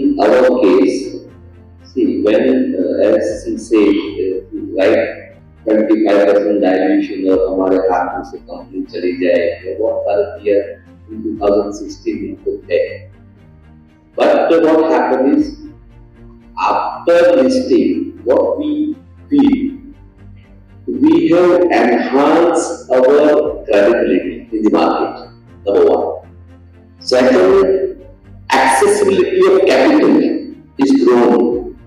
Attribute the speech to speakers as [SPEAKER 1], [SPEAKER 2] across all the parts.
[SPEAKER 1] in our case, see, when as he said, right, 25% dilution और हमारे हाथ में से कंपनी चली जाए, ये बहुत सारे year in 2016 में कुछ है. But what happened is, after listing, what we feel, we have enhanced our credibility in the market. Number one. Second, accessibility of capital is grown.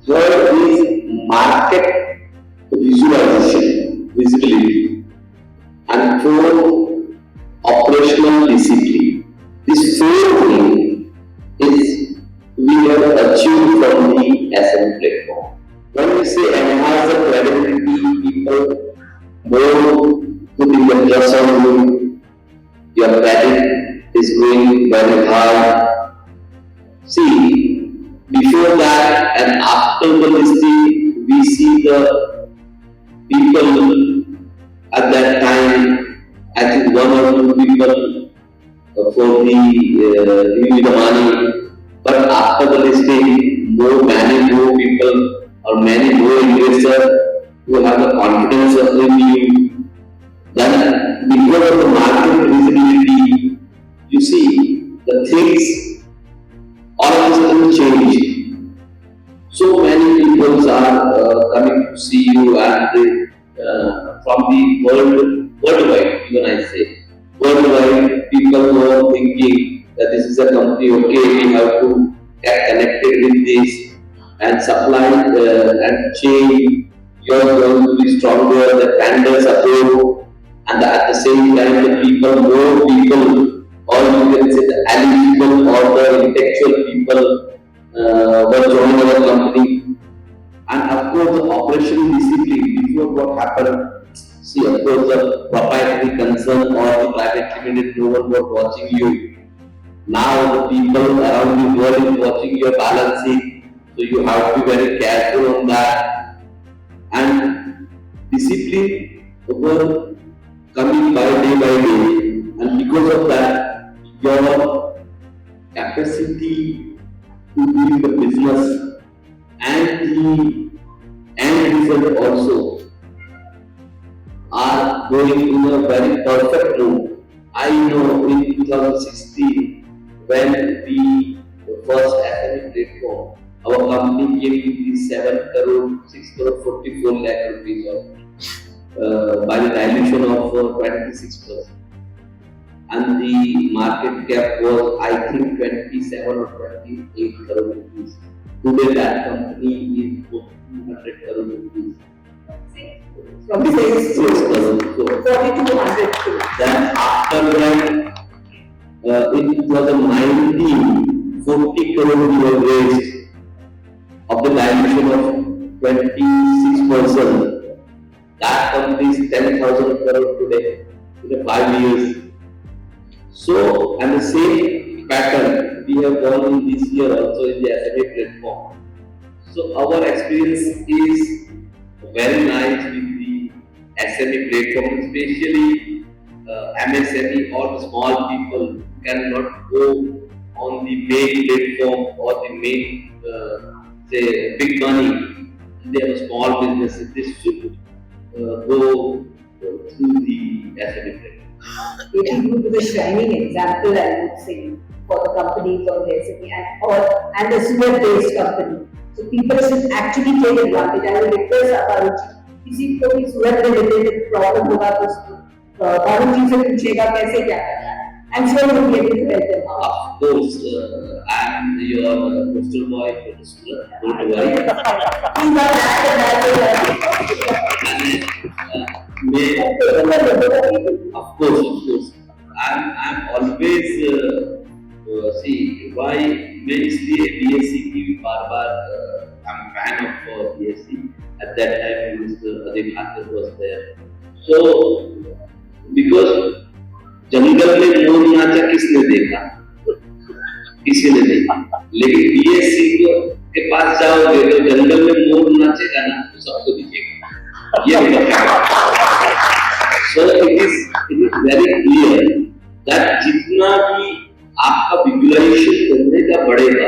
[SPEAKER 1] Third is market visualization, visibility. And fourth, operational discipline. This fourth thing is we have achieved from the SME platform. When we say enhance the credibility, people more putting the trust on you, your credit is going very high. See, before that and after the listing, we see the people at that time, I think one or two people for the giving the money, but after the listing, many more people or many more investors who have the confidence in you. Then because of the market visibility, you see the things all of a sudden change. So many people are coming to see you and from the worldwide, even I say, worldwide people who are thinking that this is a company, okay, we have to get connected with this and supply and chain, you are going to be stronger, the tender support, and at the same time the people, more people, or you can say the eligible or the intellectual people were joining our company. And of course the operation discipline, before what happened, see of course the proprietary concern or the private limited, no one was watching you. Now the people around the world is watching your balance sheet, so you have to be very careful on that. And discipline over coming by day, and because of that, your capacity to do the business and the end result also are going in a very perfect route. I know in 2016 when we first SME platform, our company came to the 7 crore, 6 crore 44 lakh rupees by the dilution of 26%. And the market cap was, I think, 27 or 28 crore rupees. Today that company is 200 crore rupees.
[SPEAKER 2] From 6 to 4,200 crore.
[SPEAKER 1] Then after that, in 2019, 40 crore we were raised of the dilution of 26%. That company is 10,000 crore today in 5 years. So, and the same pattern we have done in this year also in the SME platform. So, our experience is very nice with the SME platform, especially MSME or small people cannot go on the main platform or the main, say, big money. They have small businesses. They should go through the SME platform.
[SPEAKER 2] It will be the shining example, I would say, for the companies of the SME and the sewer-based company. So people should actually take advantage. I will request Faruk, किसी को भी सूरत में related problem होगा तो Faruk जी से पूछेगा कैसे क्या करना है. I'm sure you will be able to help them.
[SPEAKER 1] Of course, I'm your poster boy for the Surat. Don't worry.
[SPEAKER 2] He's not
[SPEAKER 1] of course. I'm always see why मैं इसलिए BSc की भी बार I'm a fan of BSc. At that time, Mr. Adil Khater was there. So because जंगल में मोर नाचा किसने देखा? किसी ने देखा. लेकिन BSc के पास जाओगे तो जंगल में मोर नाचेगा ना तो सबको दिखेगा. ये So it is very clear that जितना भी आपका visualization करने का बढ़ेगा,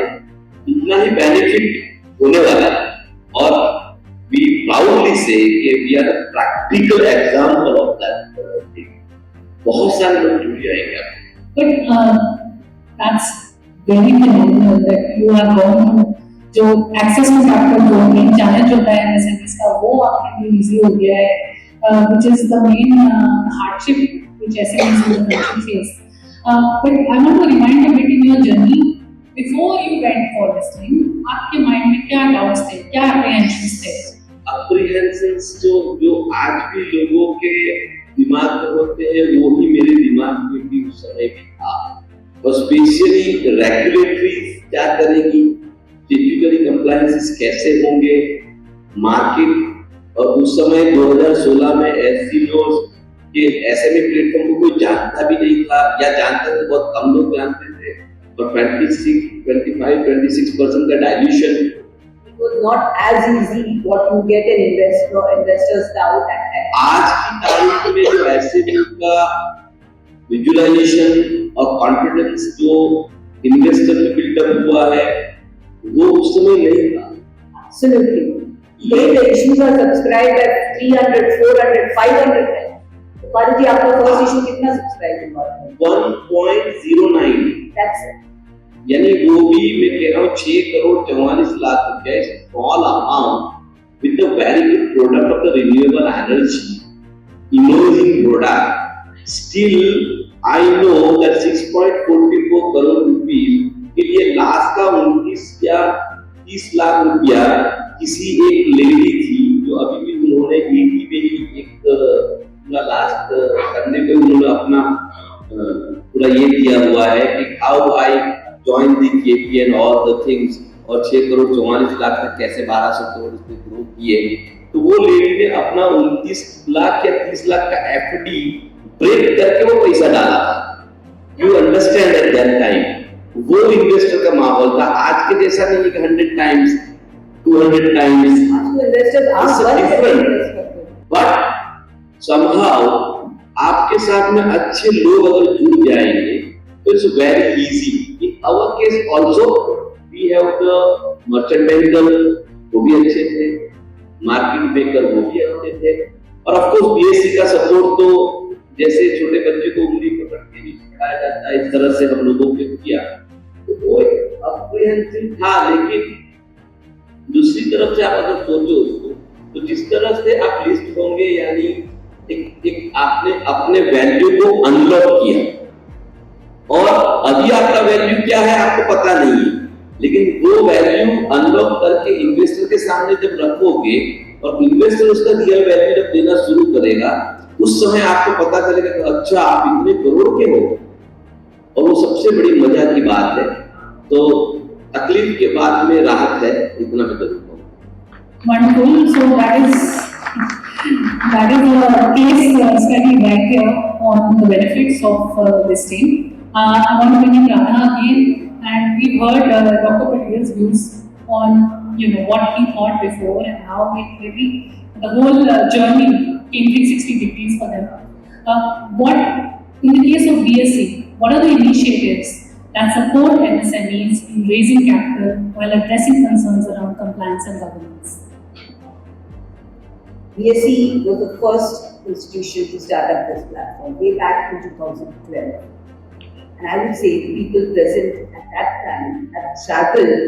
[SPEAKER 1] इतना ही बेनिफिट होने वाला है। और वी प्राउडली से कि we are practical example of that. बहुत सारे लोग जुड़ जाएंगे।
[SPEAKER 3] But that's very phenomenal that you have gone through जो एक्सेस टू कैपिटल जो मेन चैलेंज होता है एमएसएमईज का वो आपके लिए इजी हो गया है which is the main hardship which SMEs in the country face but I want to remind a bit in your journey before you went for this thing आपके माइंड में क्या डाउट्स थे क्या अप्रीहेंशंस थे
[SPEAKER 1] अप्रीहेंशंस जो आज भी लोगों के दिमाग में होते हैं वो ही मेरे दिमाग में भी उस समय भी था। और स्पेशली रेगुलेटरी क्या करेगी, टेक्निकली कंप्लायंसेस कैसे होंगे, मार्केट। और उस समय 2016 में ऐसी लोग कि एसएमई प्लेटफॉर्म को कोई जानता भी नहीं था या जानते थे बहुत कम लोग जानते थे। और 25-26% का dilution
[SPEAKER 2] was not as easy what you get an investors doubt at that.
[SPEAKER 1] आज की तारीख में जो एसएमई का विजुअलाइजेशन और कॉन्फिडेंस जो इन्वेस्टर में बिल्डअप हुआ है वो उस समय नहीं था।
[SPEAKER 2] Absolutely. Today the issues are subscribed at 300, 400, 500 times. Faruk ji, आपका first issue कितना subscribe हुआ है?
[SPEAKER 1] 1.09.
[SPEAKER 2] That's it.
[SPEAKER 1] यानी वो भी मैं कह रहा हूँ 6,44,00,000 रुपया small amount with the very good product of the renewable energy emerging product. Still I know that 6.44 crore rupees के लिए लास्ट का 29 या 30 लाख रुपया किसी एक लेडी थी जो अभी भी उन्होंने ईटी में ही एक पूरा लास्ट करने पे उन्होंने अपना पूरा ये दिया हुआ है कि how I join the KP and all the things और 6,44,00,000 तक कैसे 1,200 करोड़ पे ग्रो किए। तो वो लेडी ने अपना 29 लाख या 30 लाख का एफडी ब्रेक करके वो पैसा डाला था। You understand at that time वो इन्वेस्टर का माहौल था। आज के जैसा नहीं कि 100 टाइम्स 200 टाइम्स बट समहाउ आपके साथ में अच्छे लोग अगर जुड़ जाएंगे तो it's very easy. In our case also we have the merchant banker वो भी अच्छे थे, मार्केट मेकर वो भी अच्छे थे और ऑफ कोर्स बीएससी का सपोर्ट तो जैसे छोटे बच्चे को उंगली पकड़ के भी पढ़ाया जाता है इस तरह से हम लोगों ने किया। तो वो अप्रीहेंसिव था। लेकिन दूसरी तरफ से आप अगर सोचो उसको तो जिस तरह से आप लिस्ट होंगे यानी एक आपने अपने वैल्यू को अनलॉक किया और अभी आपका वैल्यू क्या है आपको पता नहीं है, लेकिन वो वैल्यू अनलॉक करके इन्वेस्टर के सामने जब रखोगे और इन्वेस्टर उसका रियल वैल्यू जब देना शुरू करेगा उस समय आपको पता चलेगा कि अच्छा आप इतने करोड़ के हो। और वो सबसे बड़ी मजा की बात है। तो तकलीफ के बाद में राहत है, इतना मैं जरूर कहूँगा।
[SPEAKER 3] Wonderful. So that is a case study right here on the benefits of this team. I want to bring in Radha again, and we heard Dr. Patel's views on what he thought before and how it really the whole journey came 360 degrees for them. What in the case of BSc, what are the initiatives that support MSMEs in raising capital while addressing concerns around compliance and governance?
[SPEAKER 2] BSc was the first institution to start up this platform way back in 2012. And I would say the people present at that time have traveled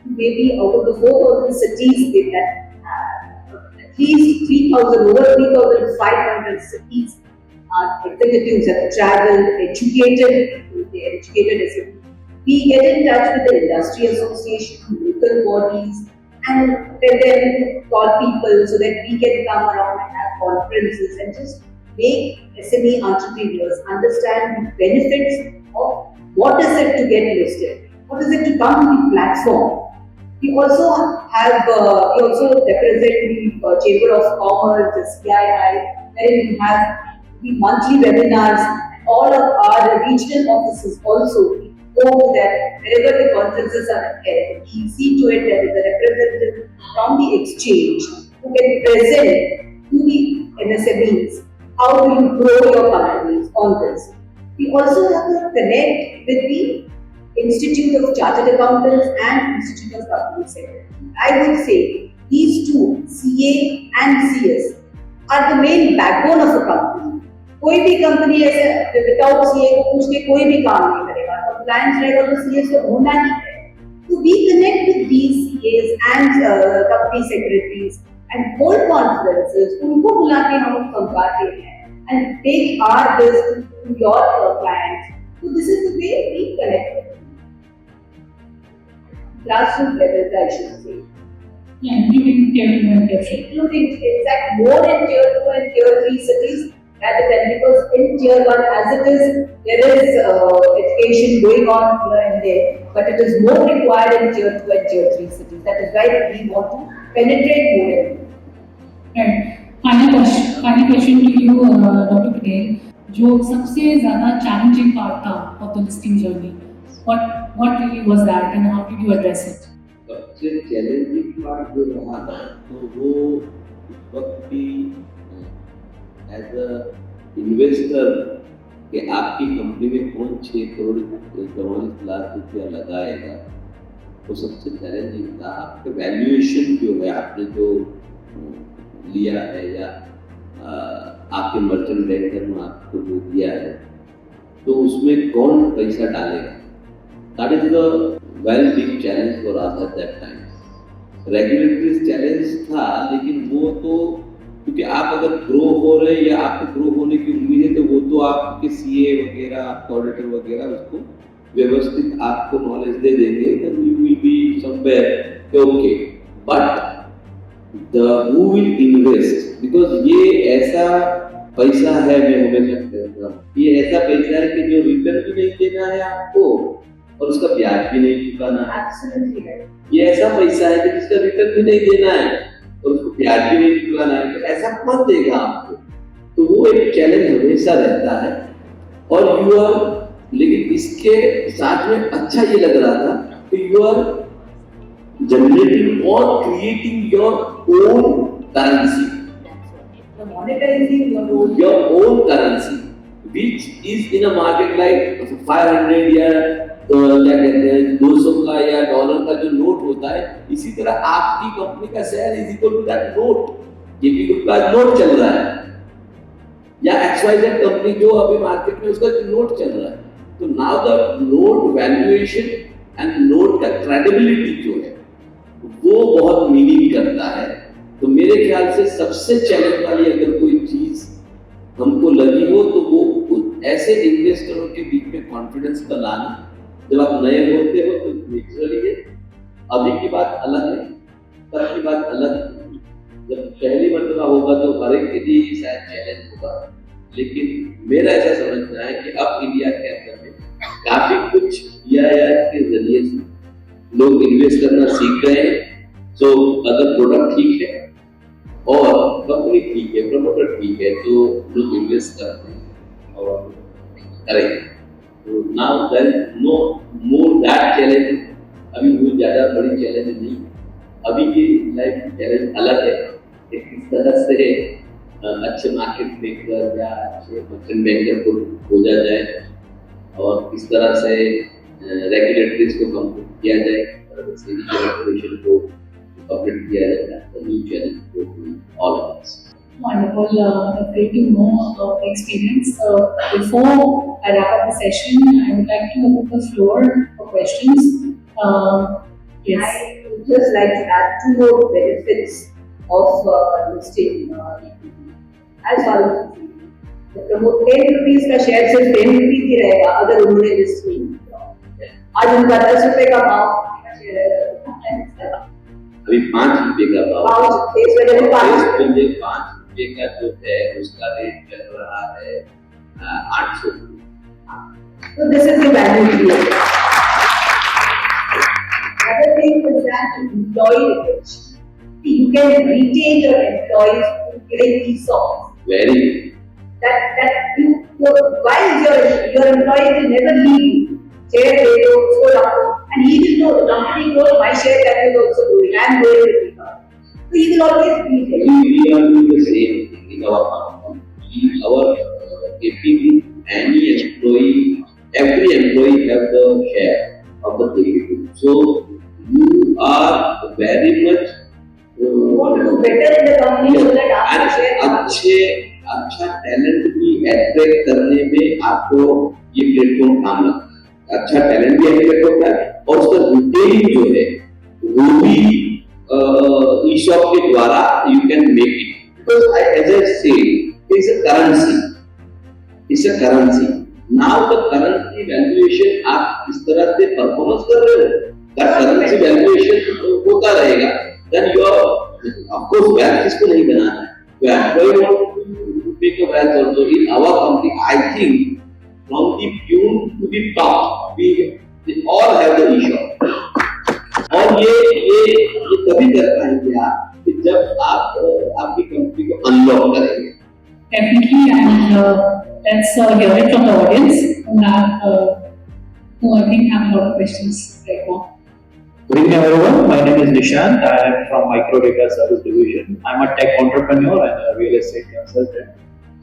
[SPEAKER 2] maybe out of the 4,000 cities they had at least 3,000, over 3,500 cities. Our executives have traveled, educated us. We get in touch with the industry association, local bodies, and tell them, call people so that we can come around and have conferences and just make SME entrepreneurs understand the benefits of what is it to get listed, what is it to come to the platform. We also represent the Chamber of Commerce, the CII, where we have the monthly webinars. All of our regional offices also go there wherever the conferences are held. We see to it there is a representative from the exchange who can present to the MSMEs how do you grow your companies on this. We also have to connect with the Institute of Chartered Accountants and Institute of Company Secretary. I would say these two, CA and CS, are the main backbone of a company. कोई भी company ऐसे without CA को पूछ के कोई भी काम नहीं करेगा, कंप्लायंस रहेगा तो सीए से होना ही है. So we connect with these CAs and company secretaries and hold conferences, उनको बुला के हम समझाते हैं and take our this to your clients. So this is the way we connect. Grassroots level, I should say.
[SPEAKER 3] Yeah, including tier 2 and tier 3.
[SPEAKER 2] Including, in fact, more in tier 2 and tier 3 cities rather than, because in tier 1 as it is, there is education going on here and there, but it is more required in tier 2 and tier 3 cities. That is why we want to penetrate more and more.
[SPEAKER 3] Right. Final question to you, Dr. Patel. जो सबसे ज़्यादा challenging part था of the listing journey, what really was that and how did you address it?
[SPEAKER 1] सबसे challenging part जो रहा था तो वो उस वक्त की एज अ इन्वेस्टर कि आपकी कंपनी में कौन 6 करोड़ 44 लाख रुपया लगाएगा, वो सबसे चैलेंजिंग था. आपके वैल्यूएशन जो है, आपने जो लिया है या आपके मर्चेंट बैंकर ने आपको जो दिया है, तो उसमें कौन पैसा डालेगा. That is the very big challenge for us at that time. Regulatory challenge था, लेकिन वो तो क्योंकि आप अगर ग्रो हो रहे हैं या आपको ग्रो होने की उम्मीद है, तो वो तो आपके सीए वगैरह, आपके ऑडिटर वगैरह उसको व्यवस्थित आपको नॉलेज दे देंगे, then you will be somewhere okay. But the who will invest, because ये ऐसा पैसा है, मैं हमेशा कहता हूँ, ये ऐसा पैसा है कि जो रिटर्न भी नहीं देना है आपको और उसका ब्याज भी नहीं चुकाना है. ये ऐसा पैसा है कि जिसका रिटर्न भी नहीं देना है और उसको ब्याज भी नहीं चुकाना है, तो ऐसा कौन देगा आपको. तो वो एक चैलेंज हमेशा रहता है. और यू आर, लेकिन इसके साथ में अच्छा ये लग रहा था कि you are generating or creating your own currency.
[SPEAKER 2] Monetizing
[SPEAKER 1] your own currency, which is in a market like 500 या क्या कहते हैं 200 का या डॉलर का जो नोट होता है, इसी तरह आपकी कंपनी का share is equal to that note. ये भी का नोट चल रहा है या XYZ कंपनी जो अभी मार्केट में उसका नोट चल रहा है. तो now the note valuation and note का क्रेडिबिलिटी जो है वो बहुत मीनिंग करता है. तो मेरे ख्याल से सबसे चैलेंज वाली अगर कोई चीज हमको लगी हो तो वो ऐसे इन्वेस्टरों के बीच में कॉन्फिडेंस का लाना. जब आप नए होते हो तो नेचुरली है, अभी की बात अलग है, तब की बात अलग है. जब पहली मरतबा होगा तो हर एक के लिए शायद चैलेंज होगा, लेकिन मेरा ऐसा समझना है कि अब इंडिया के अंदर में काफी कुछ EIR के जरिए से लोग इन्वेस्ट करना सीख रहे हैं. तो अगर प्रोडक्ट ठीक है और कंपनी ठीक है, प्रमोटर ठीक है, तो लोग इन्वेस्ट करते हैं और करेंगे. तो now there no more that challenge. अभी बहुत ज़्यादा बड़ी चैलेंज नहीं. अभी की लाइफ की चैलेंज अलग है कि किस तरह से अच्छे मार्केट मेकर या अच्छे मर्चेंट बैंकर को खोजा जाए और किस तरह से रेगुलेटरीज को कंप्लीट किया जाए, रेगुलेशन को कंप्लीट किया जाए. New challenge for all of us.
[SPEAKER 3] Wonderful, great to know the experience. Before I wrap up the session, I would like to open the floor for questions. Yes.
[SPEAKER 2] I would just like to add 2 more benefits of listing. As Faruk said, promote 10 rupees का share सिर्फ 10 rupees ही रहेगा अगर उन्होंने list नहीं किया. आज उनका 10 रुपए का भाव
[SPEAKER 1] अभी 5 रुपए का भाव,
[SPEAKER 2] इस वजह से 5
[SPEAKER 1] रुपए का जो है उसका रेट चल रहा है 800 रुपये.
[SPEAKER 2] So this is the value creation. Other thing is that employee retention. You can retain your employees to give a piece of.
[SPEAKER 1] Very.
[SPEAKER 2] That while your employee will never leave you. Share they do, so and he will know the company knows my share that is also doing. I am going with it. So he will always be there.
[SPEAKER 1] We are doing the same thing in our company. If we any employee, every employee have the share. of the people. So you are very much
[SPEAKER 2] want to do better in the company so that
[SPEAKER 1] and
[SPEAKER 2] after share
[SPEAKER 1] अच्छा talent भी attract करने में आपको ये platform काम लगता है। अच्छा टैलेंट भी अट्रैक्ट होता है और उसका रिटेलिंग जो है वो भी ई शॉप के द्वारा you can make it because as I say it's a currency, it's a currency. Now the currency valuation आप इस तरह से परफॉर्मेंस कर रहे हो, दैट करेंसी वैल्यूएशन होता रहेगा, then your of course wealth इसको नहीं बनाना है। तो employ want to make a wealth also in our company. I think from the peon to the top we all have the e shop. और ये तभी कर पाएंगे आप कि जब आप आपकी कंपनी को अनलॉक करेंगे।
[SPEAKER 3] Definitely, and let's hear it from the audience who I think have a lot of questions right now.
[SPEAKER 4] Good evening, everyone. My name is Nishant. I am from Microdata Service Division. I'm a tech entrepreneur and a real estate consultant.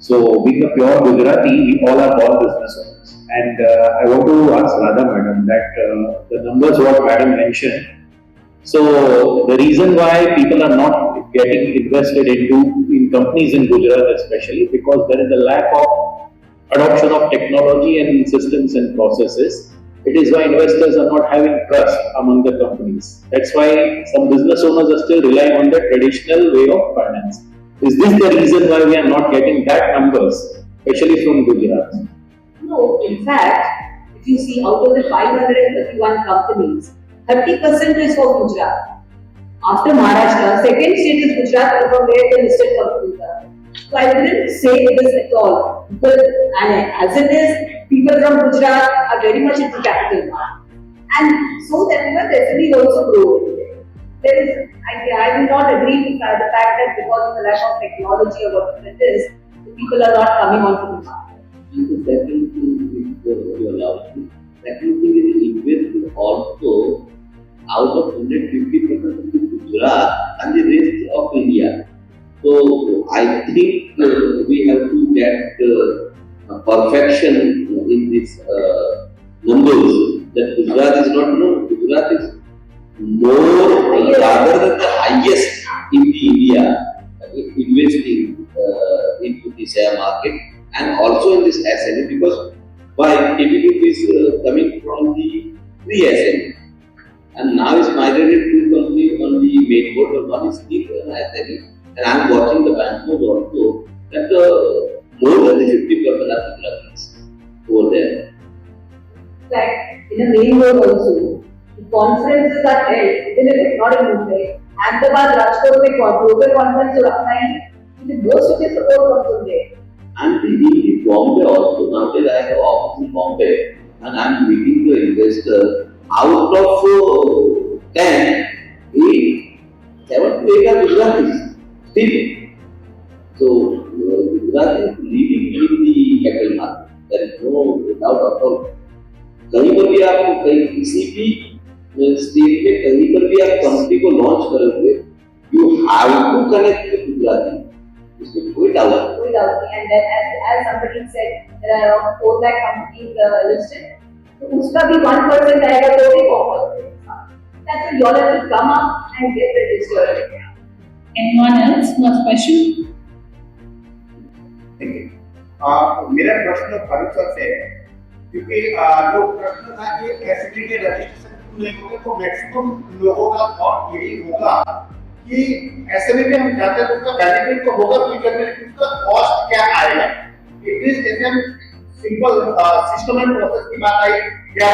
[SPEAKER 4] So, being a pure Gujarati, we all are born business owners. And I want to ask Radha Madam that the numbers what Madam mentioned. So, the reason why people are not getting invested in companies in Gujarat especially because there is a lack of adoption of technology and systems and processes. It is why investors are not having trust among the companies. That's why some business owners are still relying on the traditional way of finance. Is this the reason why we are not getting that numbers, especially from Gujarat?
[SPEAKER 2] No, in fact, if you see out of the 531 companies, 30% is for Gujarat. After Maharashtra, second state is Gujarat, from where the listed companies are. So I wouldn't say this at all. But as it is, people from Gujarat are very much into capital market. And so that the SME is also growing. There is, I will not agree with the fact that because of the lack of technology or whatever it is, the people are not coming onto the market.
[SPEAKER 1] And the second thing is you allow me. Second thing is investment also out of 150% of Gujarat and the rest of India. So I think we have to get perfection in these numbers. That Gujarat is not known. Gujarat is more rather than the highest in the India investing into the share market and also in this SME because why typically it is coming from the pre-SME. And now it's migrated to company on the main board, but one is still SME. And I'm watching the banknotes also that more than the 50% are Gujaratis over there.
[SPEAKER 2] Like in the main board also, the conferences are held, even if it's not in Mumbai. Ahmedabad, Rajkot में global conference जो रखना है, the most of the support comes from there.
[SPEAKER 1] And in Bombay also, nowadays I have office in Bombay and I'm meeting the investors. Out of 10, 8, 7 to 8 are Gujaratis still. So Gujarat is leading in the capital market. There is no doubt at all. कहीं पर भी आप किसी भी state में कहीं पर भी आप कंपनी को लॉन्च करोगे, you have to connect with Gujarati. इसमें कोई डाउट नहीं.
[SPEAKER 2] And then as somebody said, there are around 4 lakh companies listed. तो उसका भी 1% आएगा तो भी बहुत. That's why you all have to come up and get registered.
[SPEAKER 3] Anyone else who has a question?
[SPEAKER 5] मेरा प्रश्न फारूक सर से है क्योंकि जो प्रश्न था कि एसएमडी के रजिस्ट्रेशन नहीं होंगे तो मैक्सिमम लोगों का थॉट यही होगा कि एसएमडी में हम जाते हैं उसका बेनिफिट तो होगा फ्यूचर में लेकिन उसका कॉस्ट क्या आएगा. इट इज जैसे सिंपल सिस्टम एंड प्रोसेस की बात आई या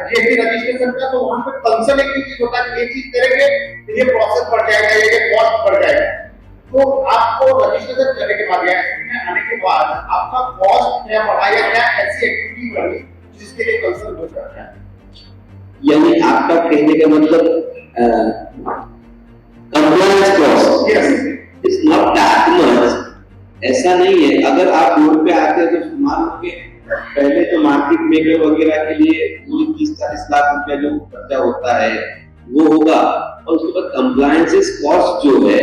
[SPEAKER 5] जीएसटी रजिस्ट्रेशन का तो वहां पे कंसर्न एक चीज होता है ये चीज करेंगे ये प्रोसेस बढ़ जाएगा ये कॉस्ट बढ़ जाएगा. तो आपको रजिस्ट्रेशन करने के बाद या इसमें आने के बाद आपका कॉस्ट क्या बढ़ा या क्या ऐसी एक्टिविटी बढ़ी जिसके लिए कंसर्न हो सकता है.
[SPEAKER 1] यानी आपका कहने का मतलब compliance cost is not that much. ऐसा नहीं है. अगर आप रोड पे आते हैं तो मान लो कि पहले तो मार्केट मेकर वगैरह के लिए 30-40 लाख रुपया जो खर्चा होता है वो होगा और उसके बाद कंप्लायंस कॉस्ट जो है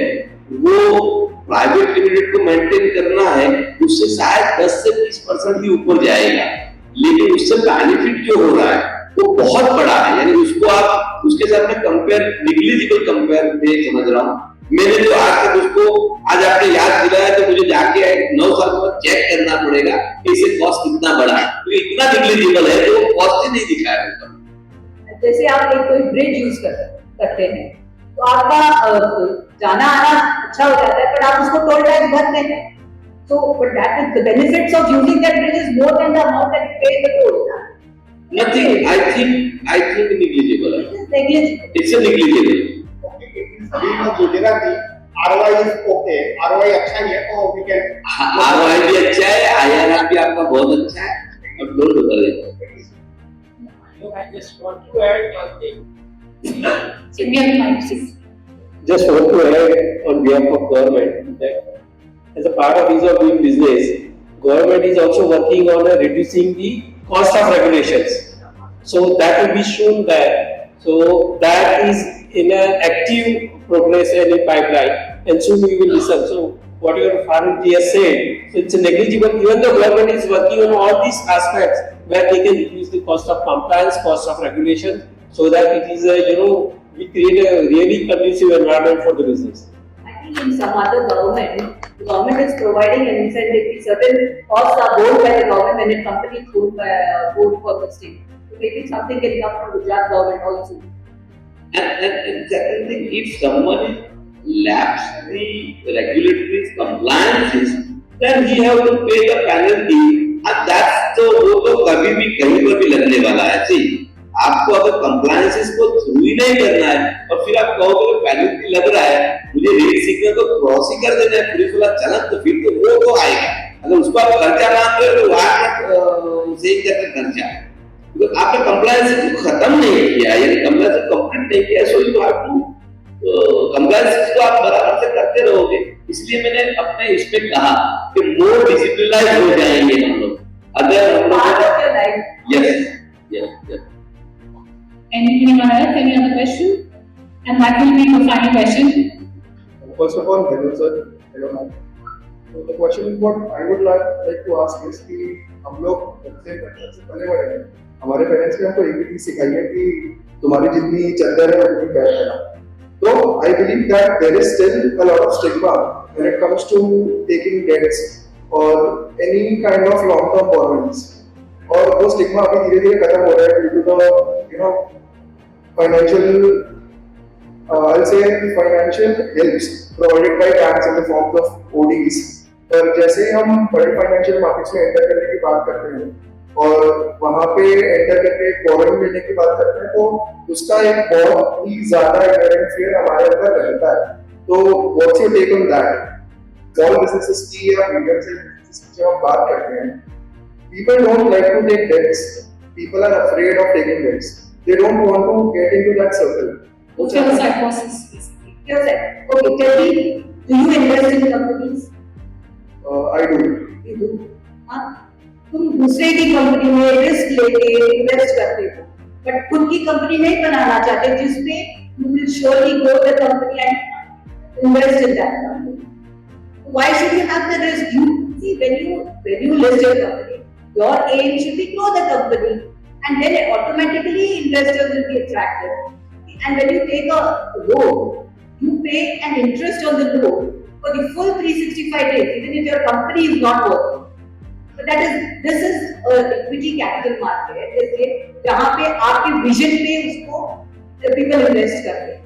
[SPEAKER 1] वो प्राइवेट लिमिटेड को मेंटेन करना है उससे शायद 10 से 20% ही ऊपर जाएगा. लेकिन उससे बेनिफिट जो हो रहा है वो बहुत बड़ा है, यानी उसको आप उसके साथ में कंपेयर, निग्लिजिबल कंपेयर में समझ रहा हूँ। मैंने जो आज तक उसको, आज आपने याद दिलाया तो मुझे जाके 9 साल बाद चेक करना पड़ेगा कि इसे कॉस्ट कितना बड़ा है, तो इतना निग्लिजिबल है तो कॉस्ट ही नहीं दिखाया है।
[SPEAKER 2] जैसे आप एक कोई ब्रिज यूज करते हैं तो आपका जाना आना अच्छा हो जाता है, पर आप उसको टोल टैक्स भरते हैं, so but that is the benefits of using that bridge is more than the amount that you pay the toll.
[SPEAKER 1] Nothing, I think negligible.
[SPEAKER 2] It is negligible.
[SPEAKER 1] It's a negligible.
[SPEAKER 5] सभी लोग Gujarati ROI is okay, ROI अच्छा ही है तो we can
[SPEAKER 1] ROI भी अच्छा है, IRR भी आपका बहुत अच्छा है, अब लोग बदल गए।
[SPEAKER 6] I just want to add one thing.
[SPEAKER 7] Just want to add on behalf of government that as a part of ease of doing business, government is also working on reducing the cost of regulations. So that will be shown there. So that is in an active progress and in pipeline, and soon we will listen. So whatever Faruk ji has said, so it's negligible. Even the government is working on all these aspects where they can reduce the cost of compliance, cost of regulation, so that it is we create a really conducive environment for the business.
[SPEAKER 2] I think in some other government, the government is providing an incentive. Certain costs are borne by the government when a company is borne for the state. So maybe something can come from Gujarat government also.
[SPEAKER 1] And second thing, if someone is lapsed the regulatory compliances, then he have to pay the penalty, and that's वो तो कभी भी कहीं पर भी लगने वाला है। See, आपको अगर कंप्लायंसेस को थ्रू ही नहीं करना है और फिर आप कहोगे कि पेनल्टी लग रहा है, मुझे रेड सिग्नल को क्रॉस ही कर देना है पुलिस वाला चलन, तो फिर तो वो तो आएगा। अगर उसको आप खर्चा मान रहे हो तो वहाँ से करके खर्चा, तो आपने कंप्लायंस को खत्म नहीं किया, यानी कंप्लायंस को कंप्लीट नहीं किया, so you have to compliance को आप बराबर से करते रहोगे। इसलिए मैंने अपने इस पे कहा कि मोर डिसिप्लिनाइज हो जाएंगे हम लोग अगर हम लोग। Yes yes.
[SPEAKER 3] Anything else? Any other question? And that will be the final question.
[SPEAKER 8] First of all, hello sir. Hello ma'am. So the question is what I would like to ask is कि हम लोग बच्चे से पहले बड़े हैं, हमारे parents ने हमको एक भी चीज सिखाई है कि तुम्हारी जितनी चादर है उतनी पैर है। So I believe that there is still a lot of stigma when it comes to taking debts or any kind of long-term borrowings. और वो स्टिग्मा अभी धीरे-धीरे खत्म हो रहा है due to the financial, I'll say financial helps provided by banks in the forms of ODs. पर जैसे हम बड़े फाइनेंशियल मार्केट्स में एंटर करने की बात करते हैं और वहाँ पे एंटर करके बोरोइंग लेने की बात करते हैं तो उसका एक बहुत ही ज्यादा इंटरेस्ट फियर हमारे ऊपर रहता है। तो what's your take on that? Small businesses की या मीडियम साइज बिजनेसेस की जब हम बात करते हैं, people don't like to take debts. People are afraid of taking debts. They don't want to get into that circle.
[SPEAKER 3] What's your psychosis?
[SPEAKER 2] Yes, sir. Okay, tell me, do you invest in companies?
[SPEAKER 8] I do.
[SPEAKER 2] You do. हाँ, तुम दूसरे की company में risk लेके invest करते हो, but खुद की कंपनी नहीं बनाना चाहते जिसमें you will surely grow the company and invest in that company. Why should you have the risk? You see, when you list your company, your aim should be grow the company, and then automatically investors will be attracted. And when you take a loan, you pay an interest on the loan for the full 365 days, even if your company is not working. So this is equity capital market, जैसे जहाँ पे आपके vision पे उसको people invest करते हैं.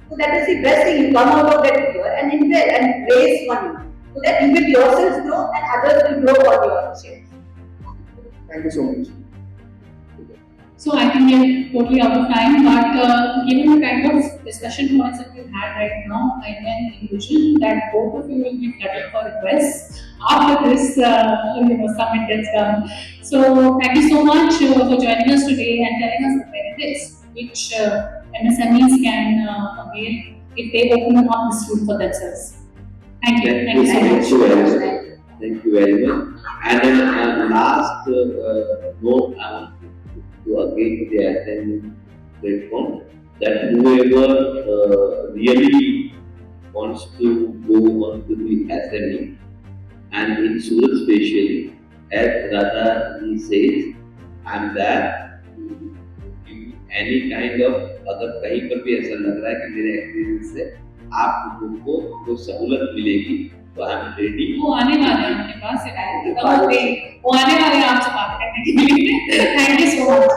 [SPEAKER 2] So that is the best thing. You come out of that fear and invest and raise money, so that you will yourself grow and others will grow on your shares.
[SPEAKER 8] Thank you so much.
[SPEAKER 3] So I think we're totally out of time, but given the kind of discussion points that we've had right now, I can envision that both of you will be flooded for requests after this summit is done. So thank you so much for joining us today and telling us the benefits which MSMEs can avail if they open up this route for themselves. Thank you. Thank you so much.
[SPEAKER 1] Thank you very much. And then last note I want to again to the attending platform that whoever really wants to go on to the SME and in Surat especially, as Radha he says, I'm there any kind of, अगर कहीं पर भी ऐसा लग रहा है कि मेरे एक्सपीरियंस से आप लोगों को कोई सहूलत मिलेगी तो आई एम रेडी।
[SPEAKER 3] वो आने वाले हैं आपके पास, वो आने वाले हैं आपसे बात करने के लिए। Thank you so much.